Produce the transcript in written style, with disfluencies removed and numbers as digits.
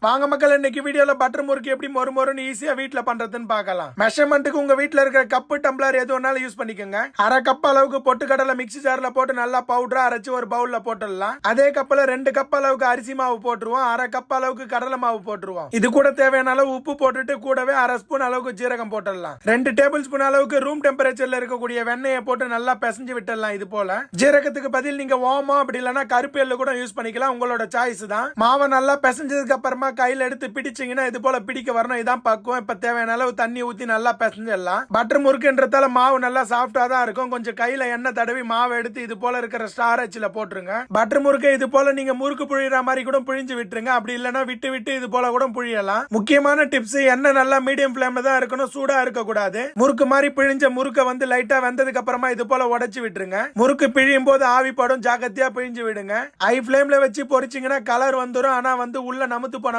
வாங்க மக்கள், இன்னைக்கு வீடியோல பட்டர் முறுக்கு எப்படி மொறு மொறுன்னு ஈஸியா வீட்ல பண்றதுன்னு பார்க்கலாம். மெஷர்மெண்ட்டுக்கு உங்க வீட்ல இருக்கிற கப்பு டம்ளர் எது வேணாலும் யூஸ் பண்ணிக்கோங்க. அரை கப் அளவுக்கு பொட்டுக்கடலை மிக்ஸி ஜார்ல போட்டு நல்லா பவுடரா அரைச்சு ஒரு பவுல்ல போட்டுடலாம். அதே கப்ல 2 கப் அளவுக்கு அரிசி மாவு போட்டுருவோம். அரை கப் அளவுக்கு கடலை மாவு போட்டுருவோம். இது கூட தேவையான அளவு உப்பு போட்டுட்டு கூடவே அரை ஸ்பூன் அளவுக்கு ஜீரகம் போட்டுடலாம். 2 டேபிள் ஸ்பூன் அளவுக்கு ரூம் டெம்பரேச்சர்ல இருக்கக்கூடிய வெண்ணெயை போட்டு நல்லா பிசைஞ்சு விட்டுடலாம். இது போல ஜீரகத்துக்கு பதில் நீங்க ஓமம் அப்படி இல்லைன்னா கருப்பு எள்ளு கூட யூஸ் பண்ணிக்கலாம். உங்களோட சாய்ஸ் தான். மாவை நல்லா பிசைஞ்சதுக்கு அப்புறமா கையில எடுத்து பிடிச்சீங்கன்னா இது போல பிடிக்க வரணும். இதான் பக்குவம். இப்ப தேவையான அளவு தண்ணி ஊத்தி நல்லா பிசைஞ்சிடலாம். பட்டர் முறுக்குன்றதால மாவு நல்லா சாஃப்டா தான் இருக்கும். கொஞ்சம் கையில எண்ணெய் தடவி மாவு எடுத்து இது போல இருக்கிற ஸ்டார் அச்சில போட்டுருங்க. பட்டர் முறுக்கு இது போல நீங்க முறுக்கு புழியற மாதிரி கூட புழிஞ்சு விட்டுருங்க. அப்படி இல்லைன்னா விட்டு விட்டு இது போல கூட புழியலாம். முக்கியமான டிப்ஸ், எண்ணெய் நல்லா மீடியம் ஃபிளேம்ல தான் இருக்கணும், சூடா இருக்க கூடாது. முறுக்கு மாதிரி பிழிஞ்ச முறுக்க வந்து லைட்டா வெந்ததுக்கு அப்புறமா இது போல உடைச்சு விட்டுருங்க. முறுக்கு பிழியும் போது ஆவி படும், ஜாக்கிரதையா பிழிஞ்சு விடுங்க. ஹை ஃபிளேம்ல வச்சு பொரிச்சீங்கன்னா கலர் வந்துடும். ஆனா வந்து உள்ள நமுத்து போன